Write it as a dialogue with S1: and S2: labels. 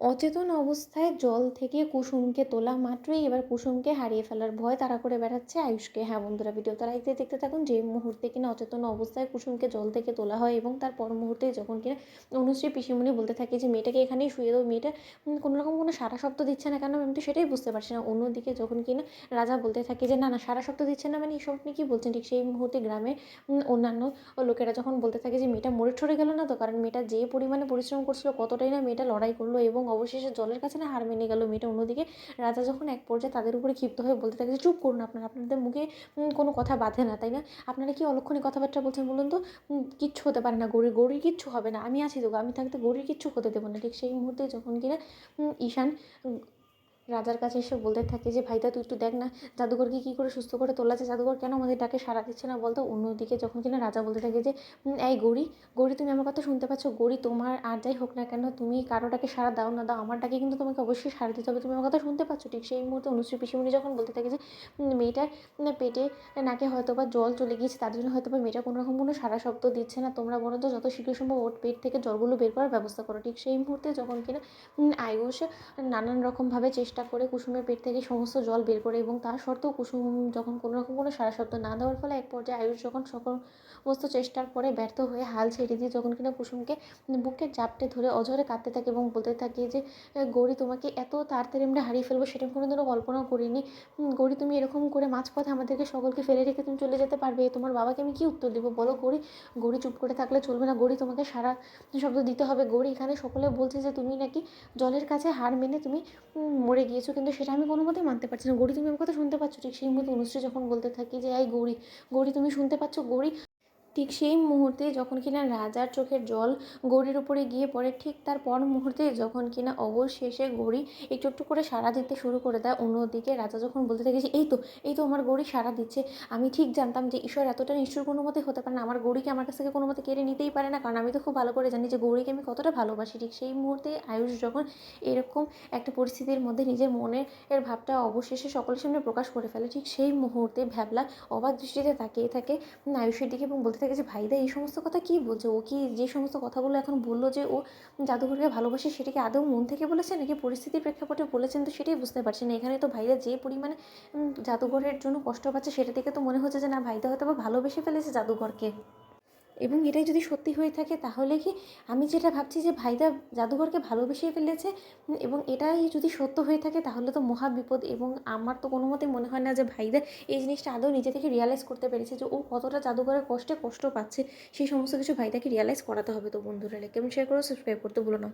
S1: অচেতন অবস্থায় জল থেকে কুসুমকে তোলা মাত্রই এবার কুসুমকে হারিয়ে ফেলার ভয় তাড়া করে বেড়াচ্ছে আয়ুষকে। হ্যাঁ বন্ধুরা, ভিডিওটা লাইক দিয়ে দেখতে থাকুন। যে মুহূর্তে কিনা অচেতন অবস্থায় কুসুমকে জল থেকে তোলা হয় এবং তার পর মুহূর্তে যখন কিনা অনুশ্রী পিসিমণি বলতে থাকে যে মেয়েটাকে এখানেই শুয়ে দাও, মেয়েটা কোনো রকম কোনো সারা শব্দ দিচ্ছে না কেন, আমি তো সেটাই বুঝতে পারছি না। অন্যদিকে যখন কিনা রাজা বলতে থাকে যে না না সারা শব্দ দিচ্ছে না, মানে এসব আপনি কী বলছেন, ঠিক সেই মুহূর্তে গ্রামে অন্যান্য লোকেরা যখন বলতে থাকে যে মেয়েটা মরে ঠরে গেল না তো, কারণ মেয়েটা যে পরিমাণে পরিশ্রম করছিল, কতটাই না মেয়েটা লড়াই করলো এবং অবশেষে জলের কাছে না হার মেনে গেল মেয়েটা। অন্যদিকে রাজা যখন এক পর্যায়ে তাদের উপরে ক্ষিপ্ত হয়ে বলতে থাকে যে চুপ করুন আপনারা, আপনাদের মুখে কোনো কথা বাঁধে না তাই না, আপনারা কি অলক্ষণী কথাবার্তা বলছেন বলুন তো, কিচ্ছু হতে পারে না, গৌরীর কিচ্ছু হবে না, আমি আছি তো, আমি থাকতে গৌরীর কিচ্ছু হতে দেবো না। ঠিক সেই মুহূর্তে যখন কিনা ঈশান রাজার কাছে এসে বলতে থাকে যে ভাইদা তুই একটু দেখ না জাদুঘরকে কী করে সুস্থ করে তোলা যায়, জাদুঘর কেন আমাদের ডাকে সাড়া দিচ্ছে না বলতো। অন্যদিকে যখন কিনা রাজা বলতে থাকে যে এই গৌরী, গৌরী তুমি আমার কথা শুনতে পাচ্ছ, গৌরী তোমার আর যাই হোক না কেন তুমি কারো ডাকে সাড়া দাও না দাও, আমার ডাকে কিন্তু তোমাকে অবশ্যই সাড়া দিতে হবে, তুমি আমার কথা শুনতে পাচ্ছ। ঠিক সেই মুহূর্তে অনুশ্রী পিসিমণি যখন বলতে থাকে যে মেয়েটার পেটে নাকে হয়তো বা জল চলে গিয়েছে, তার জন্য হয়তো বা মেয়েটা কোনো রকম কোনো সারা শব্দ দিচ্ছে না, তোমরা বরঞ্চ যত শীঘ্র সম্ভব ওর পেট থেকে জলগুলো বের করার ব্যবস্থা করো। ঠিক সেই মুহূর্তে যখন কিনা আয়ুষ নানান রকমভাবে চেষ্টা করে কুসুমের পেট থেকে সমস্ত জল বের করে এবং তা সত্ত্বেও কুসুম যখন কোনো রকম কোনো সাড়া শব্দ না দেওয়ার ফলে এক পর্যায়ে আয়ুষ যখন সমস্ত চেষ্টার পরে ব্যর্থ হয়ে হাল ছেড়ে দিয়ে যখন কিনা কুসুমকে বুকে চাপটে ধরে অঝরে কাঁদতে থাকে এবং বলতে থাকে যে গৌরী তোমাকে এত তাড়াতাড়ি আমরা হারিয়ে ফেলবো সেটা আমি কোনোদিনও কল্পনাও করিনি। গৌরী তুমি এরকম করে মাঝপথে আমাদেরকে সকলকে ফেলে রেখে তুমি চলে যেতে পারবে, তোমার বাবাকে আমি কী উত্তর দেবো বলো গৌরী। গৌরী চুপ করে থাকলে চলবে না, গৌরী তোমাকে সারা শব্দ দিতে হবে। গৌরী এখানে সকলে বলছে যে তুমি নাকি জলের কাছে হার মেনে তুমি মরে গিয়েছো, কিন্তু সেটা আমি কোনো মতেই মানতে পারছি না। গৌরী তুমি আমার কথা শুনতে পাচ্ছ। ঠিক সেই মুহূর্তে অনুশ্রী যখন বলতে থাকি যে এই গৌরী, গৌরী তুমি শুনতে পাচ্ছ গৌরী। ঠিক সেই মুহূর্তে যখন কিনা রাজার চোখের জল গৌরীর উপরে গিয়ে পড়ে, ঠিক তার পর মুহূর্তে যখন কিনা অবশেষে গৌরী একটু একটু করে সাড়া দিতে শুরু করে দেয়। অন্যদিকে রাজা যখন বলতে থাকে যে এই তো আমার গৌরী সাড়া দিচ্ছে, আমি ঠিক জানতাম যে ঈশ্বর এতটা নিষ্ঠুর কোনো মতে হতে পারে না, আমার গৌরীকে আমার কাছ থেকে কোনো মতে কেড়ে নিতেই পারে না, কারণ আমি তো খুব ভালো করে জানি যে গৌরীকে আমি কতটা ভালোবাসি। ঠিক সেই মুহূর্তে আয়ুষ যখন এরকম একটা পরিস্থিতির মধ্যে নিজের মনের ভাবটা অবশেষে সকলের সামনে প্রকাশ করে ফেলে, ঠিক সেই মুহূর্তে ভ্যাবলা অবাক দৃষ্টিতে তাকিয়ে থাকে আয়ুষের দিকে এবং বলতে থাকে যে ভাইদা এই সমস্ত কথা কী বলছে, ও কি যে সমস্ত কথাগুলো এখন বললো যে ও জাদুঘরকে ভালোবাসে, সেটা কি আদৌ মন থেকে বলেছে নাকি পরিস্থিতির প্রেক্ষাপটে বলেছেন, তো সেটাই বুঝতে পারছি না। এখানে তো ভাইদা যে পরিমাণে জাদুঘরের জন্য কষ্ট পাচ্ছে সেটা থেকে তো মনে হচ্ছে যে না ভাইদা হয়তো বা ভালোবেসে ফেলেছে জাদুঘরকে। এবং এটাই যদি সত্যি হয়ে থাকে তাহলে কি আমি যেটা ভাবছি যে ভাইদা জাদুঘরকে ভালোবেসে ফেলেছে, এবং এটাই যদি সত্য হয়ে থাকে তাহলে তো মহা বিপদ। এবং আমার তো কোনো মতেই মনে হয় না যে ভাইদা এই জিনিসটা আদৌ নিজে থেকে রিয়ালাইজ করতে পেরেছে যে ও কতটা জাদুঘরের কষ্ট পাচ্ছে, সেই সমস্ত কিছু ভাইদাকে রিয়ালাইজ করাতে হবে। তো বন্ধুরা লাইক কমেন্ট শেয়ার করো, সাবস্ক্রাইব করতে ভুলো না।